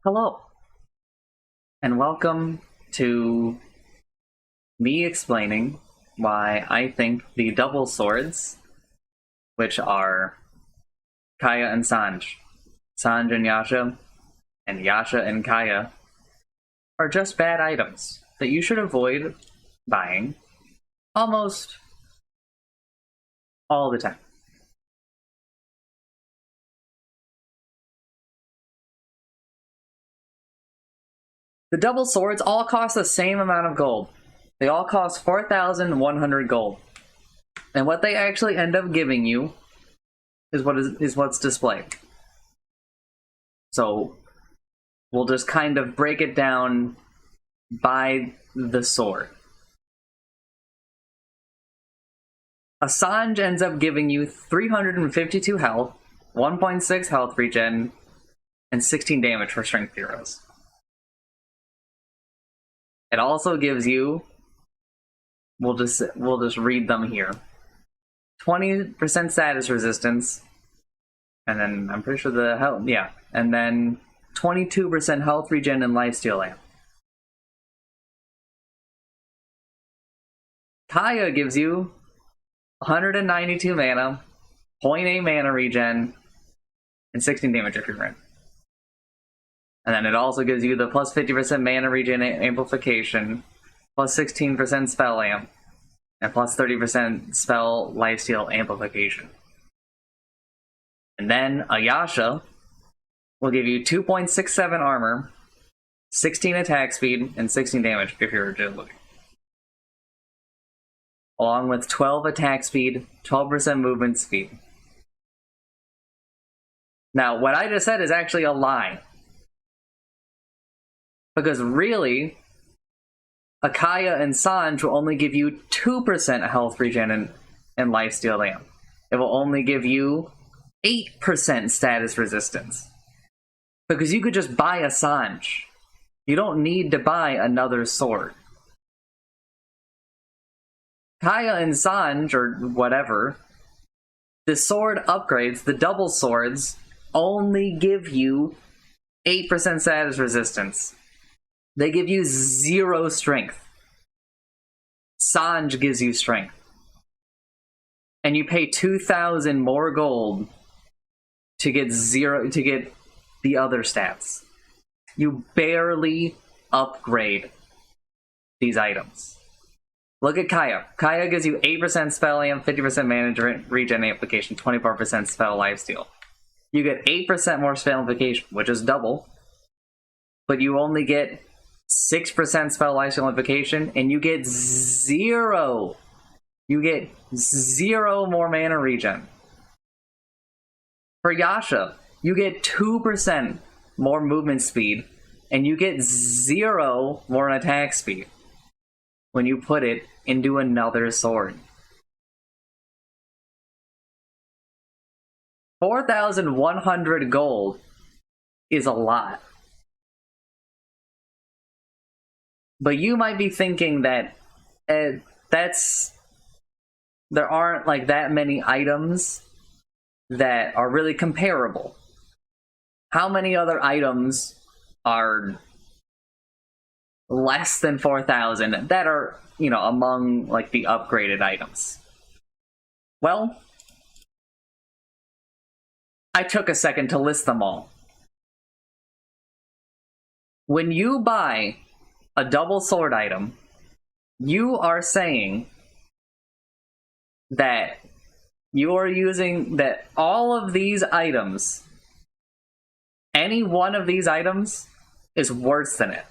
Hello, and welcome to me explaining why I think the double swords, which are Kaya and Sange, Sange and Yasha, and Yasha and Kaya, are just bad items that you should avoid buying almost all the time. The double swords all cost the same amount of gold. They all cost 4,100 gold. And what they actually end up giving you is what's displayed. So we'll just kind of break it down by the sword. A Sange ends up giving you 352 health, 1.6 health regen, and 16 damage for strength heroes. It also gives you, we'll just read them here. 20% status resistance, and then I'm pretty sure the health, yeah, and then 22% health regen and lifesteal amp. Kaya gives you 192 mana, 0.8 mana regen, and 16 damage if you're in. And then it also gives you the plus 50% mana regen amplification, plus 16% spell amp, and plus 30% spell lifesteal amplification. And then a Yasha will give you 2.67 armor, 16 attack speed, and 16 damage if you're agility. Along with 12 attack speed, 12% movement speed. Now, what I just said is actually a lie. Because really, Akaya and Sange will only give you 2% health regen and lifesteal amp. It will only give you 8% status resistance. Because you could just buy a Sange. You don't need to buy another sword. Kaya and Sange, or whatever, the sword upgrades, the double swords, only give you 8% status resistance. They give you 0 strength. Sange gives you strength. And you pay 2,000 more gold to get the other stats. You barely upgrade these items. Look at Kaya. Kaya gives you 8% spell amp, 50% mana regen amplification, 24% spell lifesteal. You get 8% more spell amplification, which is double, but you only get 6% spell lifesteal amplification, and you get 0. You get 0 more mana regen. For Yasha, you get 2% more movement speed, and you get 0 more attack speed when you put it into another sword. 4,100 gold is a lot. But you might be thinking that there aren't like that many items that are really comparable. How many other items are less than 4,000 that are, among like the upgraded items? Well, I took a second to list them all. When you buy a double sword item, you are saying that you are using that all of these items, any one of these items is worse than it.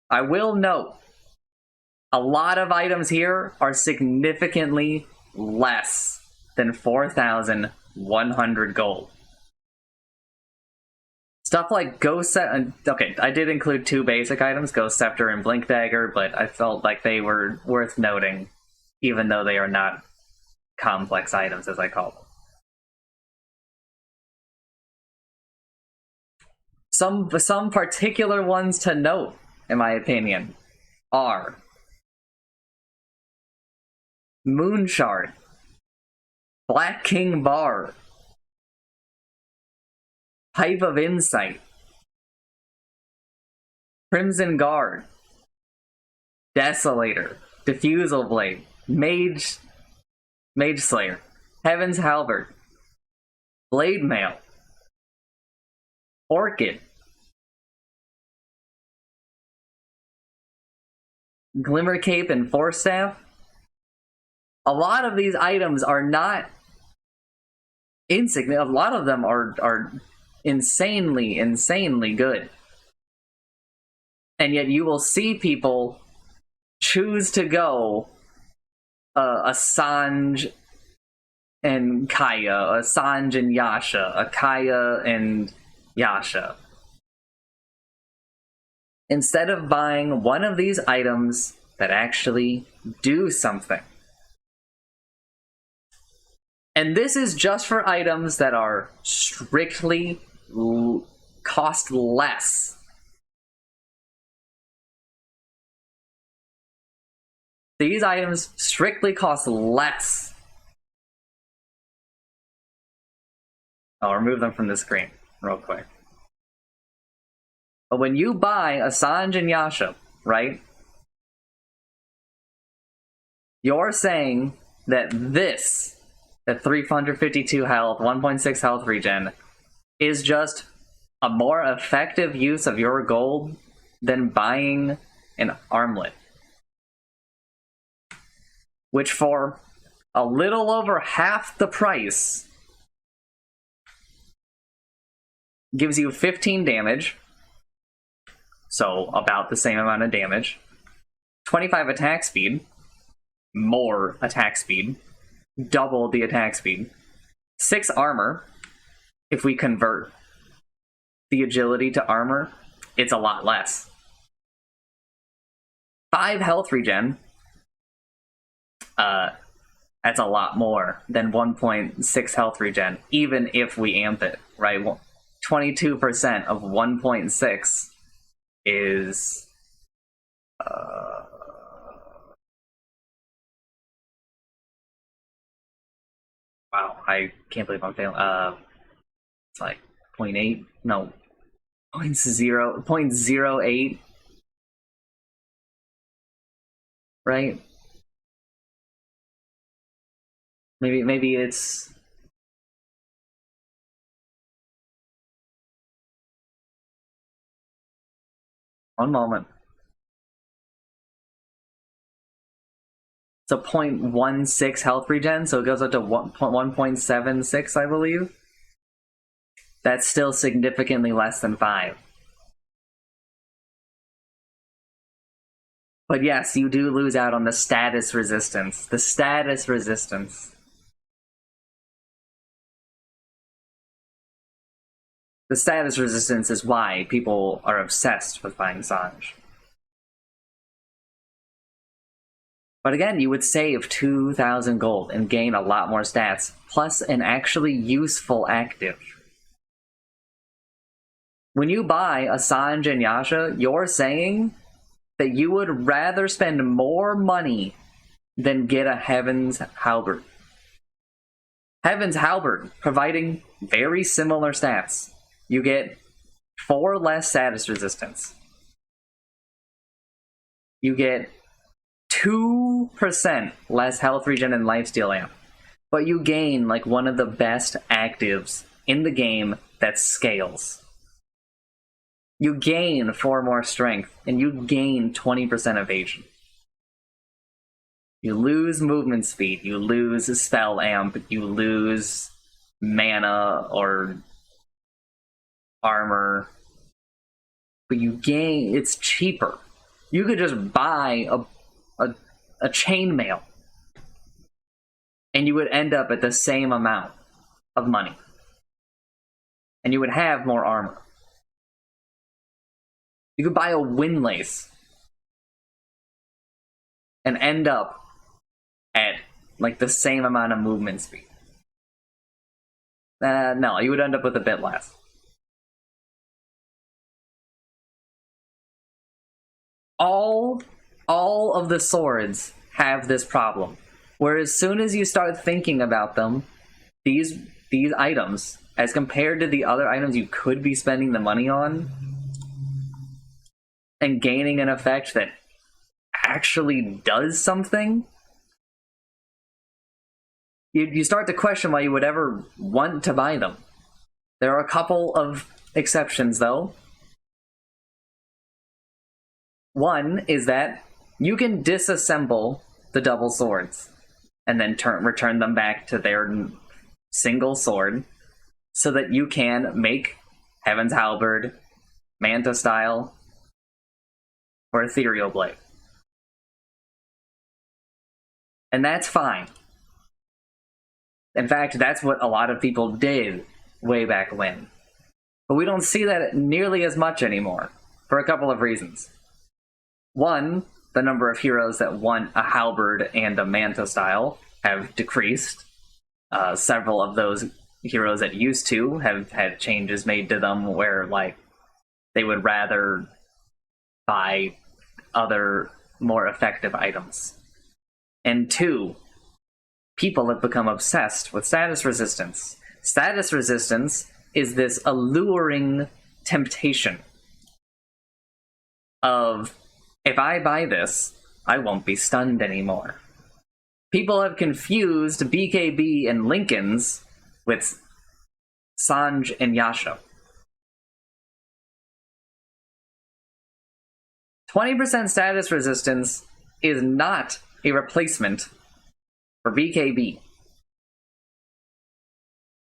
I will note, a lot of items here are significantly less than 4,100 gold. Stuff like Ghost Scepter. Okay, I did include 2 basic items, Ghost Scepter and Blink Dagger, but I felt like they were worth noting, even though they are not complex items, as I call them. Some particular ones to note, in my opinion, are Moonshard, Black King Bar, Pipe of Insight, Crimson Guard, Desolator, Diffusal Blade, Mage Slayer, Heaven's Halberd, Blade Mail, Orchid, Glimmer Cape, and Force Staff. A lot of these items are not insignificant. A lot of them are insanely good. And yet you will see people choose to go a Sange and Kaya, a Sange and Yasha, a Kaya and Yasha, instead of buying one of these items that actually do something. And this is just for items that are strictly cost less. These items strictly cost less. I'll remove them from the screen real quick. But when you buy a Sange and Yasha, right? You're saying that this, at 352 health, 1.6 health regen, is just a more effective use of your gold than buying an armlet. Which for a little over half the price gives you 15 damage, so about the same amount of damage, 25 attack speed, more attack speed, double the attack speed, 6 armor. If we convert the agility to armor, it's a lot less. 5 health regen. That's a lot more than 1.6 health regen, even if we amp it, right? 22% of 1.6 is wow, I can't believe I'm failing. It's like 0.8, no, 0.08, right? Maybe it's one moment. It's a 0.16 health regen, so it goes up to 1.76, I believe. That's still significantly less than 5. But yes, you do lose out on the status resistance. The status resistance. The status resistance is why people are obsessed with buying Sange. But again, you would save 2,000 gold and gain a lot more stats, plus an actually useful active. When you buy a Sange and Yasha, you're saying that you would rather spend more money than get a Heaven's Halberd. Heaven's Halberd, providing very similar stats. You get 4 less status resistance. You get 2% less health regen and lifesteal amp. But you gain like one of the best actives in the game that scales. You gain 4 more strength, and you gain 20% evasion. You lose movement speed, you lose spell amp, you lose mana or armor, but you gain, it's cheaper. You could just buy a chainmail and you would end up at the same amount of money. And you would have more armor. You could buy a windlace and end up at like the same amount of movement speed. No, you would end up with a bit less. All of the swords have this problem, where as soon as you start thinking about them, these items, as compared to the other items you could be spending the money on, and gaining an effect that actually does something, you start to question why you would ever want to buy them. There are a couple of exceptions, though. One is that you can disassemble the double swords and then return them back to their single sword so that you can make Heaven's Halberd, Manta style, or Ethereal Blade. And that's fine. In fact, that's what a lot of people did way back when. But we don't see that nearly as much anymore, for a couple of reasons. One, the number of heroes that want a halberd and a manta style have decreased. Several of those heroes that used to have had changes made to them where, like, they would rather buy other, more effective items. And two, people have become obsessed with status resistance. Status resistance is this alluring temptation of, if I buy this, I won't be stunned anymore. People have confused BKB and Lincolns with Sange and Yasha. 20% status resistance is not a replacement for BKB.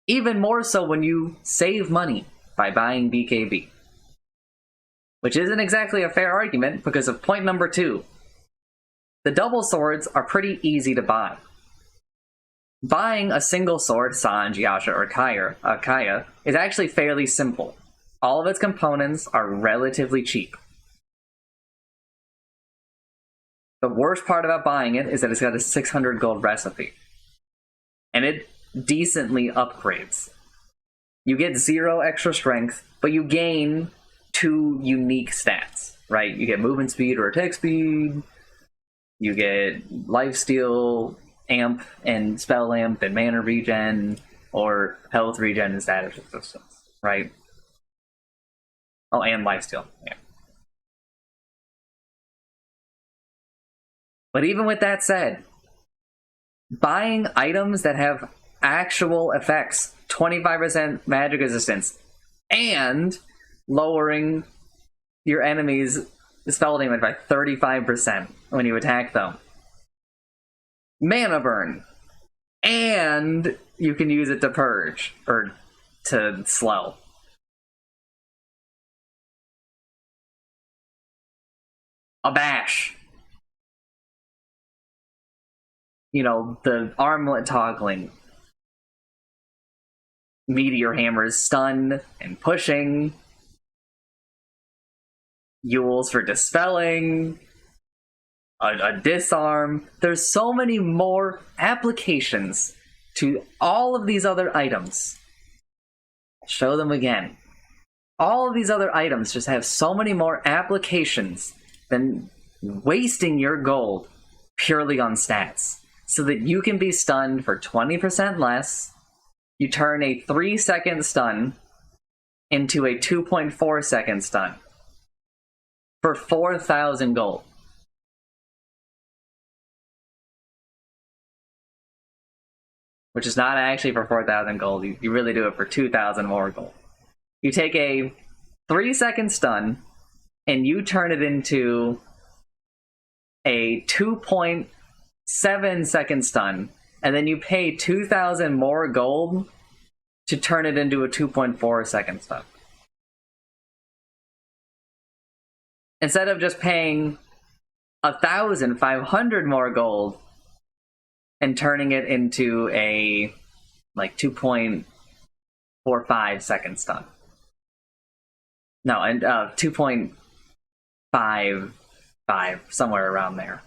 Even more so when you save money by buying BKB. Which isn't exactly a fair argument because of point number 2. The double swords are pretty easy to buy. Buying a single sword, Sange, Yasha, or Kaya, is actually fairly simple. All of its components are relatively cheap. The worst part about buying it is that it's got a 600 gold recipe. And it decently upgrades. You get 0 extra strength, but you gain 2 unique stats, right? You get movement speed or attack speed, you get lifesteal, amp, and spell amp, and mana regen, or health regen and status resistance, right? Oh, and lifesteal, yeah. But even with that said, buying items that have actual effects, 25% magic resistance, and lowering your enemy's spell damage by 35% when you attack them. Mana burn. And you can use it to purge, or to slow. A bash. You know, the armlet toggling. Meteor hammers, stun and pushing. Yules for dispelling. A disarm. There's so many more applications to all of these other items. Show them again. All of these other items just have so many more applications than wasting your gold purely on stats. So that you can be stunned for 20% less. You turn a 3-second stun into a 2.4-second stun for 4,000 gold. Which is not actually for 4,000 gold. You really do it for 2,000 more gold. You take a 3-second stun and you turn it into a 2.7-second stun, and then you pay 2,000 more gold to turn it into a 2.4-second stun. Instead of just paying 1,500 more gold and turning it into a, like, 2.45-second stun. No, and 2.55, somewhere around there.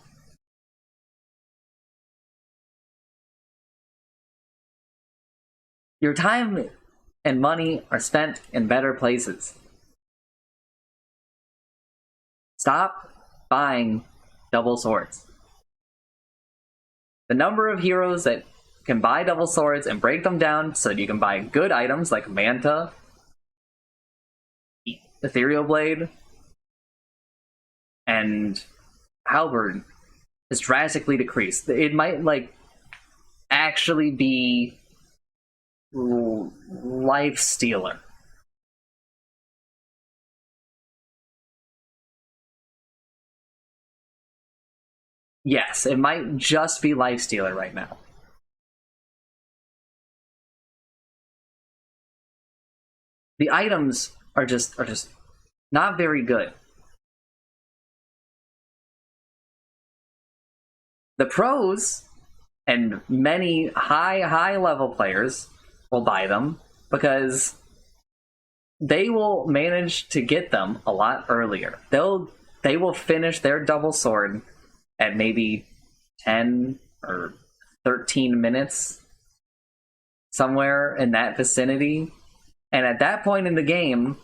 Your time and money are spent in better places. Stop buying double swords. The number of heroes that can buy double swords and break them down so that you can buy good items like Manta, Ethereal Blade, and Halberd is drastically decreased. It might like actually be life stealer. Yes, it might just be life stealer right now. The items are just not very good. The pros and many high level players will buy them because they will manage to get them a lot earlier. They will finish their double sword at maybe 10 or 13 minutes, somewhere in that vicinity. And at that point in the game,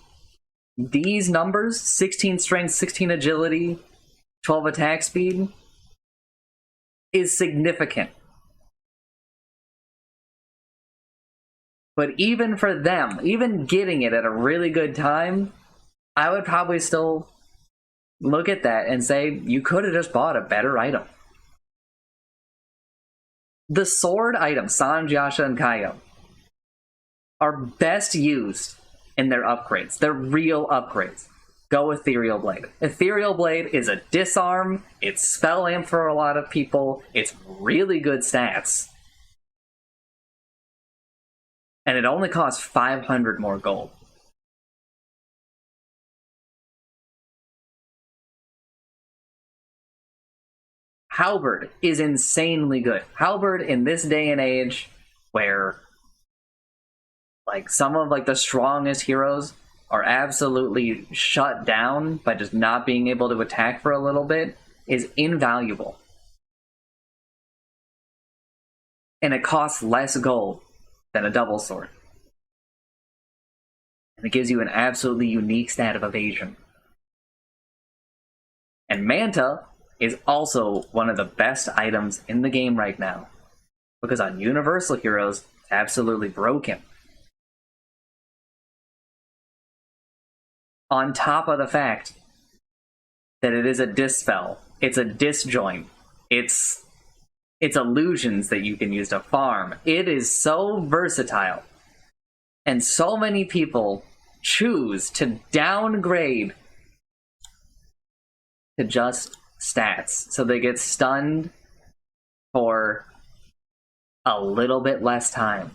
these numbers, 16 strength, 16 agility, 12 attack speed, is significant. But even for them, even getting it at a really good time, I would probably still look at that and say, you could have just bought a better item. The sword items, Sange, Yasha, and Kaya, are best used in their upgrades. They're real upgrades. Go Ethereal Blade. Ethereal Blade is a disarm, it's spell amp for a lot of people, it's really good stats. And it only costs 500 more gold. Halberd is insanely good. Halberd in this day and age where like some of like the strongest heroes are absolutely shut down by just not being able to attack for a little bit is invaluable. And it costs less gold than a double sword. And it gives you an absolutely unique stat of evasion. And Manta is also one of the best items in the game right now. Because on Universal Heroes, it's absolutely broken. On top of the fact that it is a dispel, it's a disjoint, it's illusions that you can use to farm. It is so versatile. And so many people choose to downgrade to just stats. So they get stunned for a little bit less time.